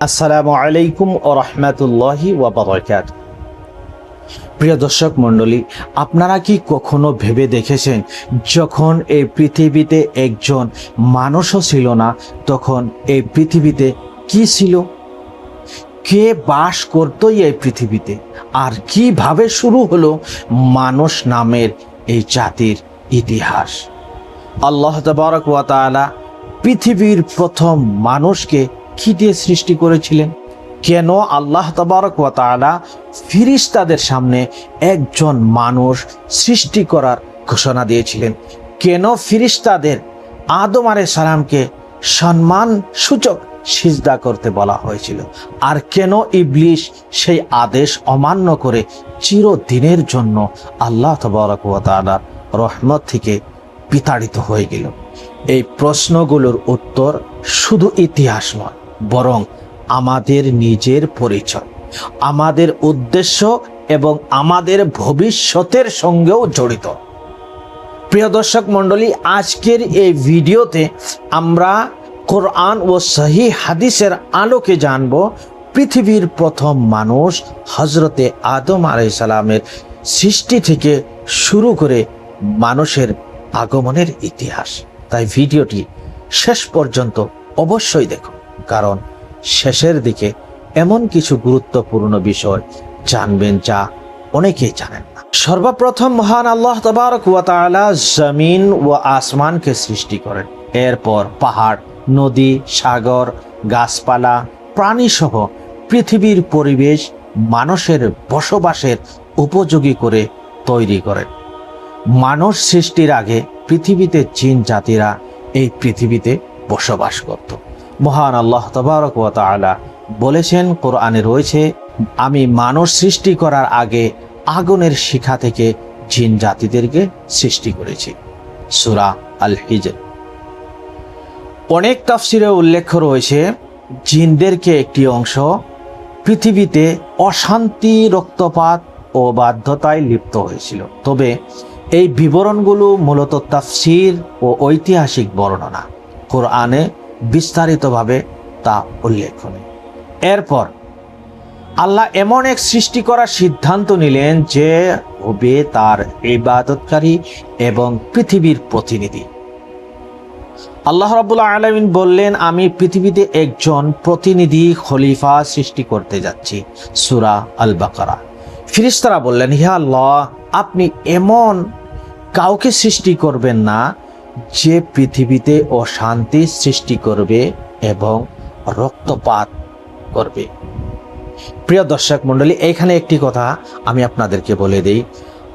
আসসালামু আলাইকুম ওয়া রাহমাতুল্লাহি ওয়া বারাকাতুহু। প্রিয় দর্শক মণ্ডলী, আপনারা কি কখনো ভেবে দেখেছেন যখন এই পৃথিবীতে একজন মানুষও ছিল না, তখন এই পৃথিবীতে কি ছিল? কে বাস করতো এই পৃথিবীতে? আর কিভাবে শুরু হলো মানুষ নামের এই জাতির ইতিহাস? আল্লাহ তাবারক ওয়া তাআলা পৃথিবীর প্রথম মানুষকে কি দিয়ে সৃষ্টি করেছিলেন? কেন আল্লাহ তাবারক ওয়া তাআলা ফিরিস্তাদের সামনে একজন মানুষ সৃষ্টি করার ঘোষণা দিয়েছিলেন? কেন ফিরিস্তাদের আদম আলাইহিস সালামকে সম্মান সূচক সিজদা করতে বলা হয়েছিল? আর কেন ইবলিস সেই আদেশ অমান্য করে চিরদিনের জন্য আল্লাহ তাবারক ওয়া তাআলার রহমত থেকে বিতাড়িত হয়ে গেল? এই প্রশ্নগুলোর উত্তর শুধু ইতিহাস নয়, বরং আমাদের নিজের পরিচয়, আমাদের উদ্দেশ্য এবং আমাদের ভবিষ্যতের সঙ্গেও জড়িত। প্রিয় দর্শক মণ্ডলী, আজকের এই ভিডিওতে আমরা কোরআন ও সহিহ হাদিসের আলোকে জানব পৃথিবীর প্রথম মানুষ হযরতে আদম আলাইহিস সালামের সৃষ্টি থেকে শুরু করে মানুষের আগমনের ইতিহাস। তাই ভিডিওটি শেষ পর্যন্ত অবশ্যই দেখুন, কারণ শেষের দিকে এমন কিছু গুরুত্বপূর্ণ বিষয় জানবেন যা অনেকেই জানেন না। সর্বপ্রথম মহান আল্লাহ তাবারক ওয়া তাআলা জমিন ও আসমানকে সৃষ্টি করেন। এরপর পাহাড়, নদী, সাগর, গাছপালা, প্রাণী সহ পৃথিবীর পরিবেশ মানুষের বসবাসের উপযোগী করে তৈরি করেন। মানুষ সৃষ্টির আগে পৃথিবীতে জিন জাতিরা এই পৃথিবীতে বসবাস করত। মহান আল্লাহ তাবারক ওয়া তাআলা বলেছেন, কোরআনে রয়েছে, আমি মানুষ সৃষ্টি করার আগে আগুনের শিখা থেকে জিন জাতিদেরকে সৃষ্টি করেছি। সূরা আল হিজর। অনেক তাফসিরে উল্লেখ রয়েছে জিনদেরকে একটি অংশ পৃথিবীতে অশান্তি, রক্তপাত ও বাধ্যতায় লিপ্ত হয়েছিল। তবে এই বিবরণগুলো মূলত তাফসির ও ঐতিহাসিক বর্ণনা, কোরআনে বিস্তারিতভাবে তা উল্লেখ নেই। এরপর আল্লাহ এমন এক সৃষ্টি করার সিদ্ধান্ত নিলেন যে হবে তার ইবাদতকারী এবং পৃথিবীর প্রতিনিধি। আল্লাহ রাব্বুল আলামিন বললেন, আমি পৃথিবীতে একজন প্রতিনিধি খলিফা সৃষ্টি করতে যাচ্ছি। সূরা আল বাকারা। ফেরেশতারা বললেন, হে আল্লাহ, আপনি এমন কাউকে সৃষ্টি করবেন না যে পৃথিবীতে অশান্তি সৃষ্টি করবে এবং রক্তপাত করবে। প্রিয় দর্শক মণ্ডলী, এখানে একটি কথা আমি আপনাদেরকে বলে দিই।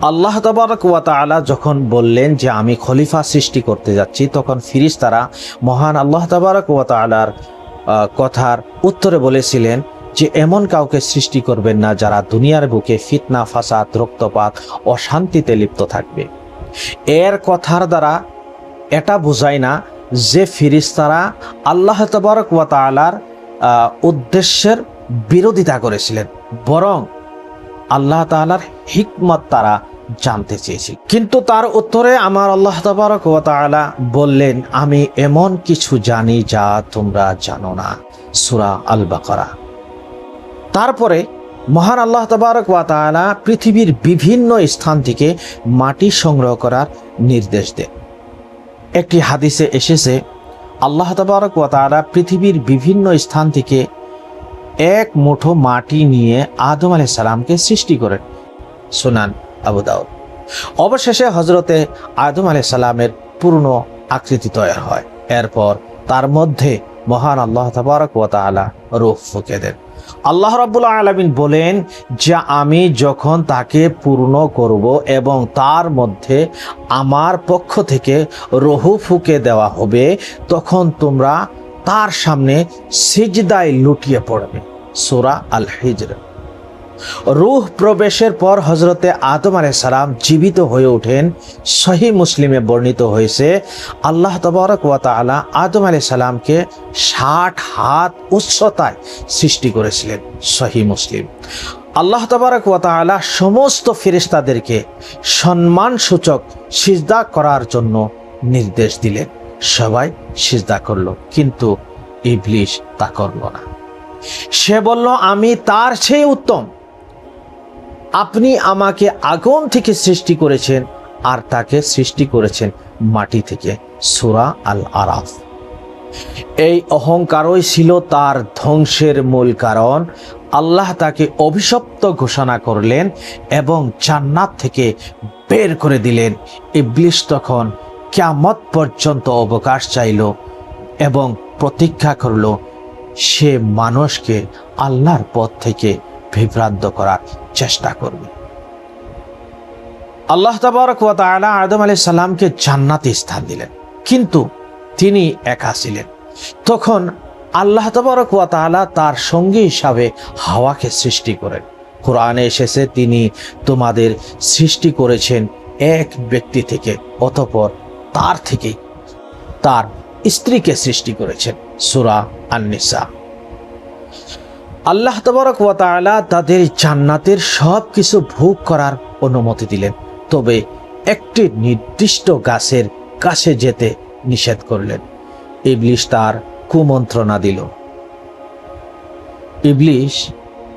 আল্লাহ তাবারক ওয়া তাআলা যখন বললেন যে আমি খলিফা সৃষ্টি করতে যাচ্ছি, তখন ফেরেশতারা মহান আল্লাহ তাবারক ওয়া তাআলার কথার উত্তরে বলেছিলেন যে এমন কাউকে সৃষ্টি করবেন না যারা দুনিয়ার বুকে ফিতনা, ফাসাদ, রক্তপাত, অশান্তিতে লিপ্ত থাকবে। এর কথার দ্বারা এটা বোঝায় না যে ফেরেশতারা আল্লাহ তাবারক ওয়া তাআলার উদ্দেশ্যের বিরোধিতা করেছিলেন, বরং আল্লাহ তাআলার হিকমত তারা জানতে চেয়েছিল। কিন্তু তার উত্তরে আমার আল্লাহ তাবারক ওয়া তাআলা বললেন, আমি এমন কিছু জানি যা তোমরা জানো না। সূরা আল বাকারা। তারপরে মহান আল্লাহ তাবারক ওয়া তাআলা পৃথিবীর বিভিন্ন স্থান থেকে মাটি সংগ্রহ করার নির্দেশ দেন। একটি হাদিসে এসেছে, আল্লাহ তাবারক ওয়া তাআলা পৃথিবীর বিভিন্ন স্থান থেকে এক মুঠো মাটি নিয়ে আদম আলাইহিস সালামকে সৃষ্টি করেন। সুনান আবু দাউদ। অবশেষে হযরতে আদম আলাইহিস সালামের পূর্ণ আকৃতি তৈরি হয়। এরপর তার মধ্যে মহান আল্লাহ তাবারক ওয়া তাআলা রূহ ফুঁকে দেন। আল্লাহ রাব্বুল আলামিন বলেন যে আমি যখন তাকে পূর্ণ করব এবং তার মধ্যে আমার পক্ষ থেকে রূহ ফুঁকে দেওয়া হবে, তখন তোমরা তার সামনে সিজদায় লুটিয়ে পড়বে। সূরা আল হিজর। রূহ প্রবেশের পর হযরতে আদম আলাইহিস সালাম জীবিত হয়ে ওঠেন। সহিহ মুসলিমে বর্ণিত হয়েছে, আল্লাহ তাবারক ওয়া তাআলা আদম আলাইহিস সালামকে 60 হাত উচ্চতায় সৃষ্টি করেছিলেন। সহিহ মুসলিম। আল্লাহ তাবারক ওয়া তাআলা সমস্ত ফেরেশতাদেরকে সম্মানসূচক সিজদা করার জন্য নির্দেশ দিলেন। সবাই সিজদা করলো, কিন্তু ইবলিস তা করল না। সে বলল, আমি তার চেয়ে উত্তম। আপনি আমাকে আগুন থেকে সৃষ্টি করেছেন আর তাকে সৃষ্টি করেছেন মাটি থেকে। সূরা আল আরাফ। এই অহংকারই ছিল তার ধ্বংসের মূল কারণ। আল্লাহ তাকে অভিশপ্ত ঘোষণা করলেন এবং জান্নাত থেকে বের করে দিলেন। ইবলিস তখন কিয়ামত পর্যন্ত অবকাশ চাইল এবং প্রতিজ্ঞা করল সে মানুষকে আল্লাহর পথ থেকে বিভ্রান্ত করার চেষ্টা করবে। আল্লাহ তাবারক ওয়া তাআলা আদম আলাইহিস সালামকে জান্নাতে স্থান দিলেন, কিন্তু তিনি একা ছিলেন। তখন আল্লাহ তাবারক ওয়া তাআলা তার সঙ্গী হিসাবে হাওয়াকে সৃষ্টি করেন। কোরআনে এসেছে, তিনি তোমাদের সৃষ্টি করেছেন এক ব্যক্তি থেকে, অতঃপর তার থেকে তার স্ত্রীকে সৃষ্টি করেছেন। সূরা আন-নিসা। আল্লাহ তাবারক ওয়া তাআলা তাদের জান্নাতের সব কিছু ভোগ করার অনুমতি দিলেন, তবে একটি নির্দিষ্ট গাছের কাছে যেতে নিষেধ করলেন। ইবলিস তার কুমন্ত্রণা দিল। ইবলিস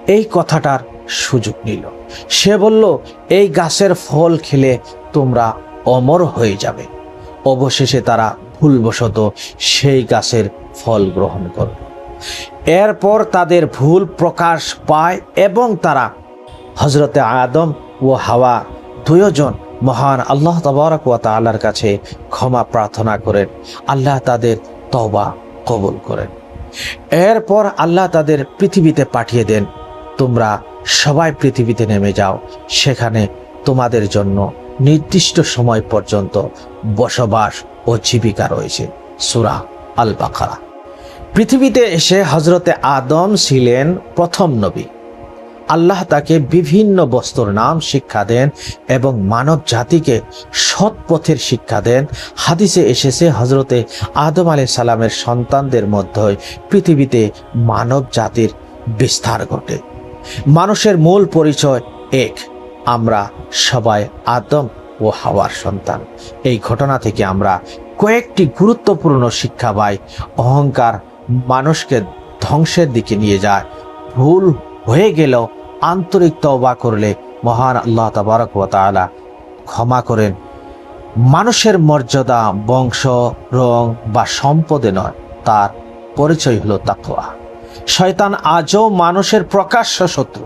এই কথাটার সুযোগ নিল। সে বলল, এই গাছের ফল খেলে তোমরা অমর হয়ে যাবে। অবশেষে তারা ভুলবশত সেই গাছের ফল গ্রহণ করল। এরপর তাদের ভুল প্রকাশ পায় এবং তারা হযরতে আদম ও হাওয়া দুইজন মহান আল্লাহ তাবারক ওয়া তাআলার কাছে ক্ষমা প্রার্থনা করেন। আল্লাহ তাদের তওবা কবুল করেন। এরপর আল্লাহ তাদের পৃথিবীতে পাঠিয়ে দেন, তোমরা সবাই পৃথিবীতে নেমে যাও, সেখানে তোমাদের জন্য নির্দিষ্ট সময় পর্যন্ত বসবাস ও জীবিকা রয়েছে। সূরা আল বাকারা। পৃথিবীতে এসে হযরতে আদম ছিলেন প্রথম নবী। আল্লাহ তাকে বিভিন্ন বস্তুর নাম শিক্ষা দেন এবং মানব জাতিকে সৎ পথের শিক্ষা দেন। হাদিসে এসেছে, হযরতে আদম আলাইহিস সালামের সন্তানদের মধ্যে পৃথিবীতে মানব জাতির বিস্তার ঘটে। মানুষের মূল পরিচয় এক, আমরা সবাই আদম ও হাওয়ার সন্তান। এই ঘটনা থেকে আমরা কয়েকটি গুরুত্বপূর্ণ শিক্ষা পাই। অহংকার মানুষকে ধ্বংসের দিকে নিয়ে যায়। ভুল হয়ে গেলেও আন্তরিক তওবা করলে মহান আল্লাহ তাবারক ওয়া তাআলা ক্ষমা করেন। মানুষের মর্যাদা বংশ, রং বা সম্পদে নয়, তার পরিচয় হলো তাকওয়া। শয়তান আজও মানুষের প্রকাশ্য শত্রু।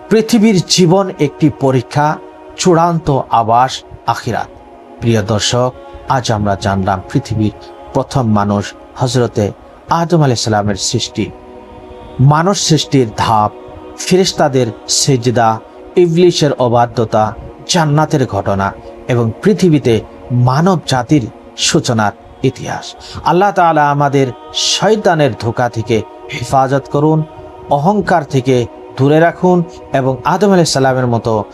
পৃথিবীর জীবন একটি পরীক্ষা, চূড়ান্ত আবাস আখিরাত। প্রিয় দর্শক, আজ আমরা জানলাম পৃথিবীর প্রথম মানুষ হযরতে আদম আলাইহিস সালামের সৃষ্টি, মানুষ সৃষ্টির ধাপ, ফেরেশতাদের সিজদা, ইবলিসের অবাধ্যতা, জান্নাতের ঘটনা এবং পৃথিবীতে মানব জাতির সূচনার ইতিহাস। আল্লাহ তাআলা আমাদের শয়তানের ধোঁকা থেকে হেফাজত করুন, অহংকার থেকে দূরে রাখুন এবং আদম আলাইহিস সালামের মতো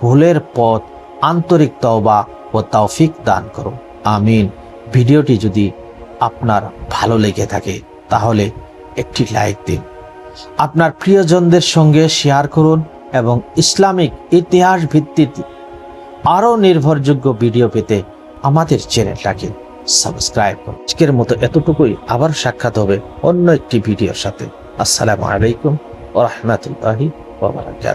ভুলের পথ আন্তরিক তওবা ও তৌফিক দান করুন। আমিন। ভিডিওটি যদি আপনার ভালো লেগে থাকে তাহলে একটি লাইক দিন, আপনার প্রিয়জনদের সঙ্গে শেয়ার করুন এবং ইসলামিক ইতিহাস ভিত্তিক আরও নির্ভরযোগ্য ভিডিও পেতে আমাদের চ্যানেলটাকে সাবস্ক্রাইব করুন। আজকের মতো এতটুকুই, আবার সাক্ষাৎ হবে অন্য একটি ভিডিওর সাথে। আসসালামু আলাইকুম ওয়া রাহমাতুল্লাহি ওয়া বারাকাতুহু।